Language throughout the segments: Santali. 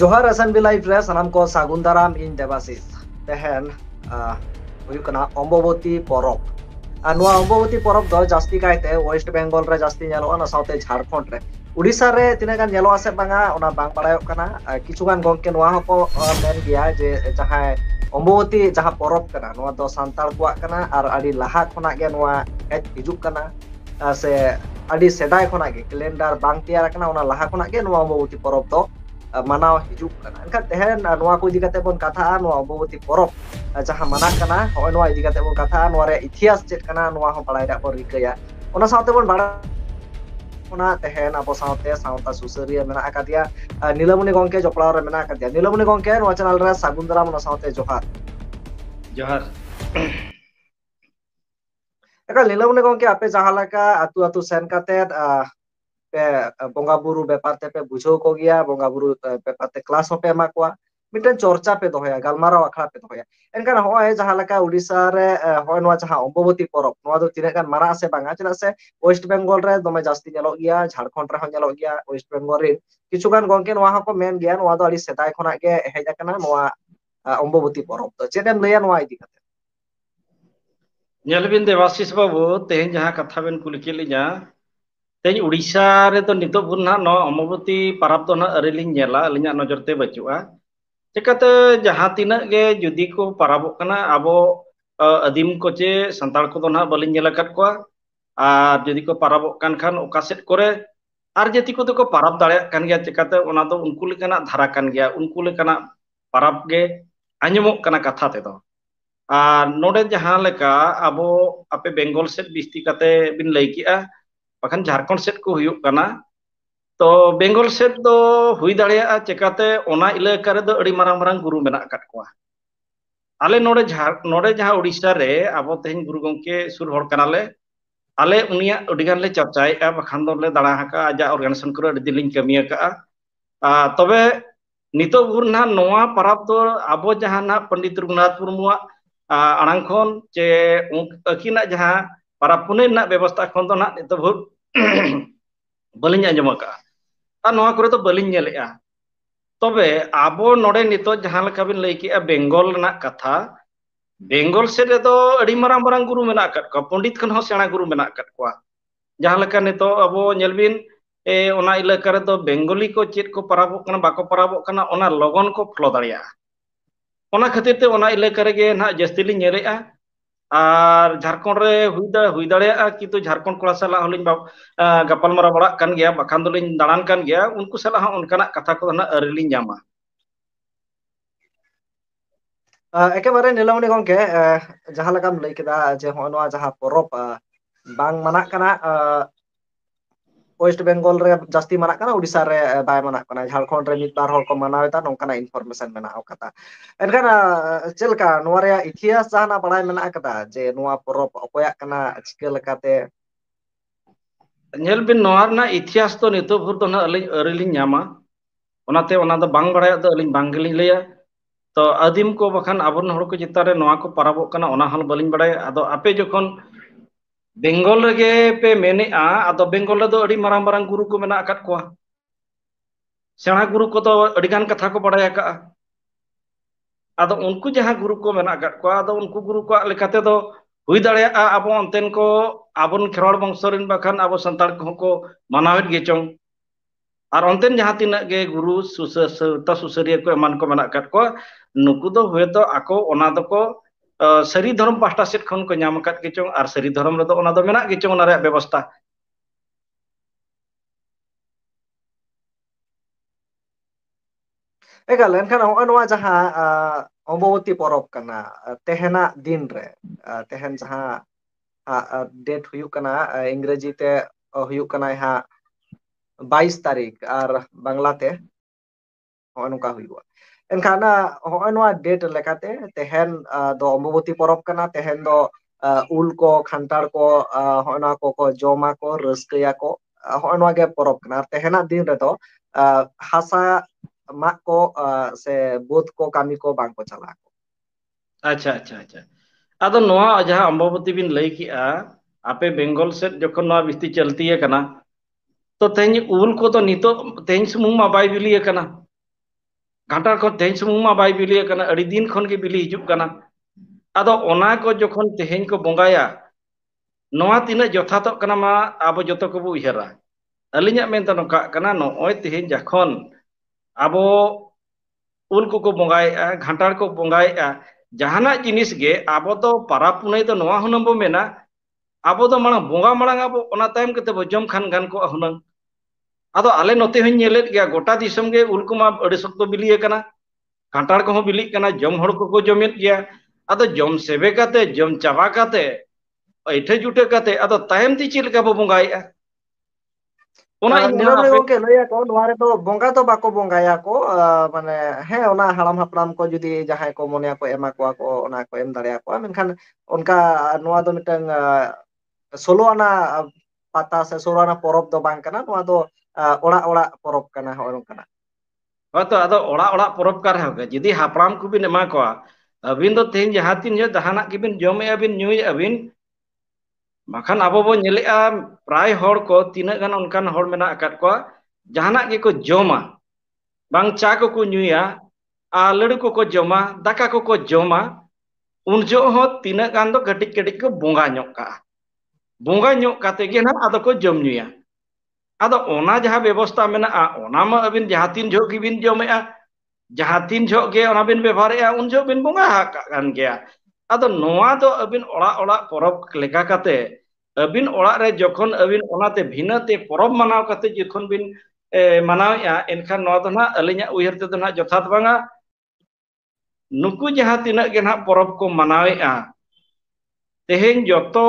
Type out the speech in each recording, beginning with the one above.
जोहार एसएनबी लाइव रे सानाम को सागुन दाराम इन देवाशीष तेहन हुयुक कना अम्बोबती परब और नुआ अम्बोबती परब दो जास्ती कायते वेस्ट बेंगल रे जास्ती नेलोआ ना साउथे झारखंड रे उड़ीसा रे तिना गान नेलोआ से बांगा ओना बांग बाड़ायोक कना किछु गान गंके नुआ हको मेन गिया जे जहां अम्बोबती जहां परब कना नुआ दो सांताल कुआ कना और आडी लाहा खना गे नुआ हेज हिजुक कना से आडी सेदाय खना गे कैलेंडर बांग तैयार कना ओना लाहा खना गे नुआ अम्बोबती परब दो मानाव हिजुक कना एनखान तेहन नुआ को इदी काते बोन कथा नुआ अम्बोबती परब जहां माना कना होय नुआ इदी काते बोन कथा नुआ रे इतिहास चेत कना नुआ हो बाड़ाय दा बोन रिकया ओना साथे बोन बाड़ा ओना तेहन आबो साथे सावता सुसरिया मेना आकादिया नीलमणि गंके जपड़ाव रे मेना आकादिया नीलमणि गंके नुआ चैनल रे सागुन दाराम ओना साथे जोहार जोहार एका नीलमणि गंके आपे जहां लका आतु आतु सेन काते पे बोंगा बुरु बेपार ते पे बुझाव को गया बोंगा बुरु बेपार ते क्लास हो पे एमा कोआ मिटन चर्चा पे दोहया गालमाराव आखड़ा पे दोहया एनकान होय जहां लका उड़ीसा रे होय नुआ जहां अम्बोबती परब नुआ दो तिना गान मारा से बांगा चला से वेस्ट बेंगल रे दमे जास्ती नेलो गया झारखंड रे हो नेलो गया वेस्ट बेंगल रे किछु गान गंके नुआ हको मेन गया नुआ दो आडी सेदाय खना गे हेज आकना नुआ अम्बोबती परब तो चेदेम लया नुआ इदी काते नेलबिन देवाशीष बाबू तेहन जहां कथा बेन कुली केलिया तेहन उड़ीसा रे तो नितो बुन ना नो अम्बोबती परब तो ना अरेलिन नेला अलिया नजर ते बचुआ चिकाते जहां तिना गे जुदी को परबो कना आबो आदिम को चे संताल को तो ना बलिन नेला कत कोआ और जुदी को परबो कान खान ओका सेट करे और जति को तो को परब दाड़े कान गया चिकाते ओना दो उनको लेकाना धारा कान गया उनको लेकाना परब गे आंजमोक काना कथा ते दो और नोडे जहां लेका आबो आपे बेंगल सेट बिस्ती काते बिन लई किया बखान झारखंड सेट को हुयुक कना तो बेंगल सेट दो हुई दाड़िया चिकाते ओना इलाका रे दो अड़ी मारंग मारंग गुरु मेना काट कोआ आले नोडे जहां उड़ीसा रे आबो तेहन गुरु गंके सुर हड़ कनाले आले उनिया अडिगान ले चर्चाएगा बखान दो ले दाड़ा हका आजा ऑर्गेनाइजेशन करे अड़ी दिलिन कमिया का तबे नितो बुर ना नोआ परब दो आबो जहां ना पंडित रघुनाथ मुर्मुआ आड़ांग खन चे अकिना जहां परब पुने ना व्यवस्था खन दो ना नितो भुर बलिन आंजम का और नोआ करे तो बलिन नेलेआ तबे आबो नोडे नितो जहां लेका बिन लई केआ बेंगल ना कथा बेंगल से रे दो अड़ी मारंग मारंग गुरु मेना काट को पंडित खन हो सेना गुरु मेना काट को जहां लेका नितो अबो नेलबिन ओना इलाका रे दो बेंगली को चेत को परबो कना बाको परबो कना ओना लगन को फ्लो दाड़िया ओना खातिर ते ओना इलाका रे गे ना जस्ती लिन नेरेआ और झारखंड रे हुई दाड़िया किंतु झारखंड कोड़ा साला होलिन गपाल मारा बड़ा कान गया बखान दोलिन दाड़ान कान गया उनको साला हा उनकाना कथा को ना अरेलिन जामा एकेबारे नीलमणि गंके जहां लकाम लई केदा जे हो नुआ जहां परब बांग माना कना वेस्ट बेंगल रे जास्ती माना कना उड़ीसा रे बाय माना कना झारखंड रे मिद बार हर को मानावेता नोंकाना इनफॉरमेशन मेना कता एनखान चेलका नुआ रे इतिहास जहाना बड़ाय मेना कता जे नुआ परब अकोया कना चिका लेकाते नेल बिन नोआ ना इतिहास तो नितो भुर तो ना अरेलिन जामा ओनाते ओना दो बांग बड़ाय दो अलिन बांग गेलिन लैया तो आदिम को बखान आबन हड़ को चिता रे नोआ को परबो कना ओना हल बलिन बड़ाय आदो आपे जखन बेंगल रे पे मेनेआ आदो बेंगल रे दो अड़ी मारंग मारंग गुरु को मेना अकात कोआ सेना गुरु को तो अड़ीगान कथा को बड़ाय का आदो उनको जहां गुरु को मेना अकात कोआ आदो उनको गुरु को लेकाते दो हुई दाड़िया आबो अंतेन को आबन खेरवाड़ वंशरिन बखान आबो संताल को मानावेत गे चों और अंतेन जहां तिना गे गुरु सुसरिया को एमान को मेना अकात को नुकु दो हुए तो आको ओना दो को सरी धर्म पास्टा सेट खन को नाम अकात गे चों और सरी धर्म रे दो ओना दो मेना गे चों ओना रे व्यवस्था एगाल एनखान हो नुआ जहां अम्बोबती परब कना तेहना दिन रे तेहन जहां डेट हुयुक कना इंग्रेजी ते हुयुक कना हा 22 तारीख और बांग्ला ते हो नुका हुयुआ एनखान हो नुआ डेट लेकाते तेहन दो अम्बोबती परब कना तेहन दो उल को खानतार को हो नुआ को जमा को रस्कया को हो नुआ गे परब कना तेहना दिन रे दो हासा mak ko se both ko kami ko bang ko chala ko अच्छा अच्छा अच्छा आदो नोआ जहां अम्बावती बिन लई किया आपे बेंगल से जखन नोआ बिस्ती चलती है कना तो तेहन उल को तो नितो तेहन सुमुंग मा बाय बिली है कना घाटार को तेज सुमुंग मा बाय बिली कना अड़ी दिन खन के बिली हिजुग कना आदो ओना को जखन तेहेन को बंगाया नोआ तिना जथातक कना मा आबो जतो को बु उयहरा अलिᱧᱟᱜ मेन तो नोका कना नोय तेहेन जखन आबो उल को बंगाया घाटार को बंगाया जहाना जिनिस गे आबो तो पारा पुनई तो नोआ हुनम बो मेना आबो तो मांग बोंगा मांग आबो ओना तायम कते बो जम खान गान को हुनम आदो आले नोते हन नेलेत गया गोटा दिसम गे उल को मा अड़ी सख्तो बिलिए कना घाटार को बिलिक कना जम हड़ को जमेत गया आदो जम सेबे काते जम चाबा काते ऐठे जुटे काते आदो तायम ती चेल का बो बंगाया ओना इना नीरवनी आपे गंके लैया को नोआ रे तो बोंगा तो बाको बोंगाया को माने हे ओना हाड़ाम हापड़ाम को जुदी जहाय को मोने को एमा को ओना को एम दाड़िया को मेनखान उनका नोआ दो मिटन सोलो आना पाता से सोलो आना परब दो बांग कना नोआ दो ओड़ा ओड़ा परब कना हो ओनकना हयतो आदो ओड़ा ओड़ा परब का रहे जुदी हापड़ाम को बिन एमा को अबिन दो तेन जहां तीन जो जहाना की बिन जमे अबिन न्यूय अबिन बाखान आबो बो नेलेआ प्राय हड़ को तीना गान उनकान हड़ मेना अकात को जहाना गे को जमा बांग चा को न्यूया आ लड़ू को जमा दाका को जमा उन जो हो तीना गान दो कटिक कटिक को बोंगा ᱧᱚᱜ का बोंगा ᱧᱚᱜ काते गे ना आदो को जम न्यूया आदो ओना जहां व्यवस्था मेना ओना मा अबिन जहां तीन जो की बिन जमेआ जहां तीन जो गे ओना बिन व्यवहारेआ उन जो बिन बोंगा कान गया आदो नोआ दो अबिन ओड़ा ओड़ा परब लेका काते अबिन ओड़ा रे जखन अबिन ओनाते भिनाते परब मनाव काते जखन बिन मनावेआ एनखान नोआ दो ना अलिᱧाᱜ उयहर ते दो ना जथात बांगा नुकु जहां तिना गे ना परब को मनावेआ तेहेन जतो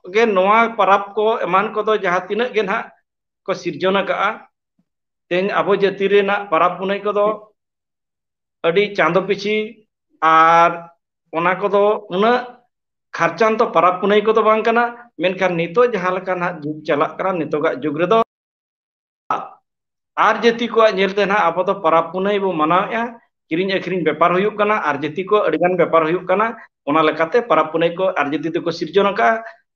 गे नोआ परब को एमान को दो जहां तिना गे ना को सिरजना का तेन आबो जाति रेना परब पुनई को दो अड़ी चांदो पिछी आर ओना को दो उना खर्चान तो परब पुनई को दो बांग कना मेनखान नितो जहां लका ना जुग चलाक कना नितोगा जुग रे दो आर जाति को नेलते ना आबो तो परब पुनई बो मनावेआ किरिंग अखरिंग व्यापार हुयुक कना आर जाति को अड़िगान व्यापार हुयुक कना ओना लेकाते परब पुनई को आर जाति को सिरजना का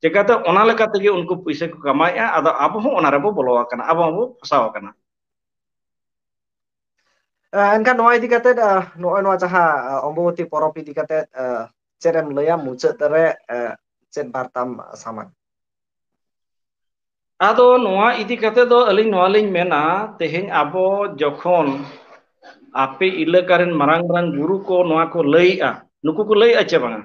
चिकाते ओना लेकाते गे उनको पैसा को कमाएआ आदो आबो हो ओना रे बो बोलो कना आबो बो फसाव कना एनखान नोआ इदी काते नोय नोआ जहां अम्बवती परब इदी काते चेरम लैया मुचाद रे चेद बार्ताम सामान आदो नोआ इदी काते दो अलिंग नोआ लिंग मेना तेहेन आबो जखन आपे इलाका रेन मारांग मारांग गुरु को नोआ को लैआ नुकु को लैआ चे बांगा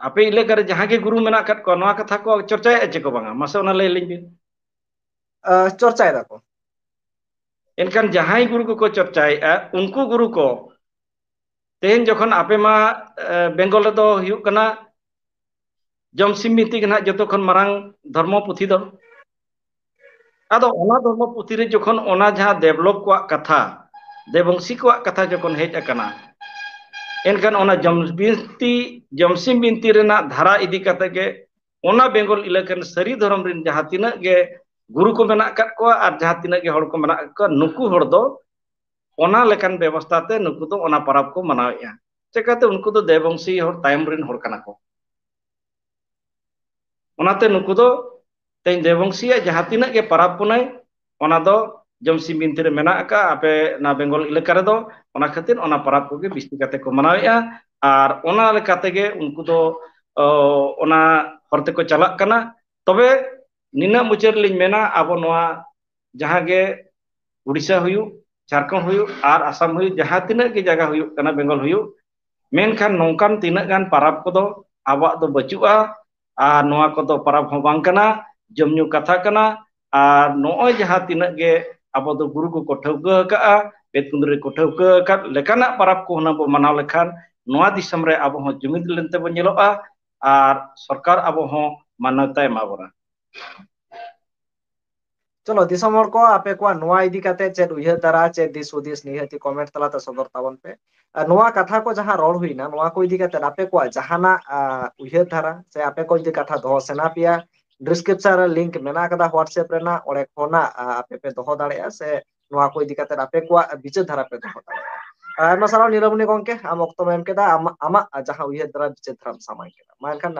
आपे इलाका रे जहां गे गुरु मेना कत को नोआ कथा को चर्चाए चे को बांगा मासे ओना लೈ लिंग बिन चर्चाए दाको एनखान जहां गुरु को चर्चाएआ उनको गुरु को तेहेन जखन आपे मा बेंगल रे दो हुयुक कना जमसिम बिनती के ना जतो खन मारांग धर्म पुथी दो आदो ओना धर्म पुथी रे जखन ओना जहां डेवलप को कथा देवंशी को कथा जखन हेज अकना एनखान ओना जमसिम बिनती रेना धारा इदी काते गे ओना बेंगल इलाकन सरी धर्म रिन जहां तिना गे गुरु को मेना कत को आर जहां तिना गे हड़ को मेना को नुकु हड़ दो ओना लेकान व्यवस्था ते नुकु दो ओना परब को मनावेआ चिकाते उनको दो देवंशी हड़ तायम रिन हड़ कना को ओनाते नुकु दो तेन देवंशिया जहां तिना गे परब पुनई ओना दो जमसिम बिनती रे मेना का आपे ना बेंगल इलाका रे दो ओना खातिर ओना परब को गे बिस्ती काते को मनावेआ आर ओना लेकाते गे उनको दो ओना हरते को चलाक कना तबे निना मुचार लिंग मेना आबो नोआ जहां गे उड़ीसा हुयु झारखंड हुयु आर आसाम हुयु जहां तिना गे जगह हुयु कना बेंगल हुयु मेनखान नौकान तिना गान परब को दो आबो दो बचुआ आर नोआ को दो परब हो बांग कना जमन्यू कथा कना आर नोय जहां तिना गे आबो दो गुरु को ठौका का बेतकुंद्रे को ठौका का लेकाना परब को होना बो मनाव लेखान नोआ दिसम रे आबो हो जुमिद लेनते बो नेलोआ आर सरकार आबो हो मान्यता एमाबोना चलो दिसम हर को आपे को नोआ इदी काते चेद उयहर दारा चेद दिस हुदिस निहति कमेंट तलाते सदर ताबन पे नोआ कथा को जहां रोड हुइना नोआ को इदी काते आपे को जहाना उयहर धारा से आपे को इदी कथा दो सेना पिया डिस्क्रिप्शन रे लिंक मेना कदा व्हाट्सएप रेना ओरे खोना आपे पे दोहो दाड़ेया से नोआ को इदी काते आपे को बिचार धारा पे दोहो दाड़ेया आयमा साराव नीलमणि गंके आम अक्तो मेम केदा आमा जहां उयहर धारा बिचार धारा सामाय केदा मा एनखान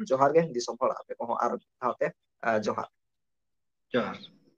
जोहार गे दिसम हर आपे को आर धावते जोहार जोहार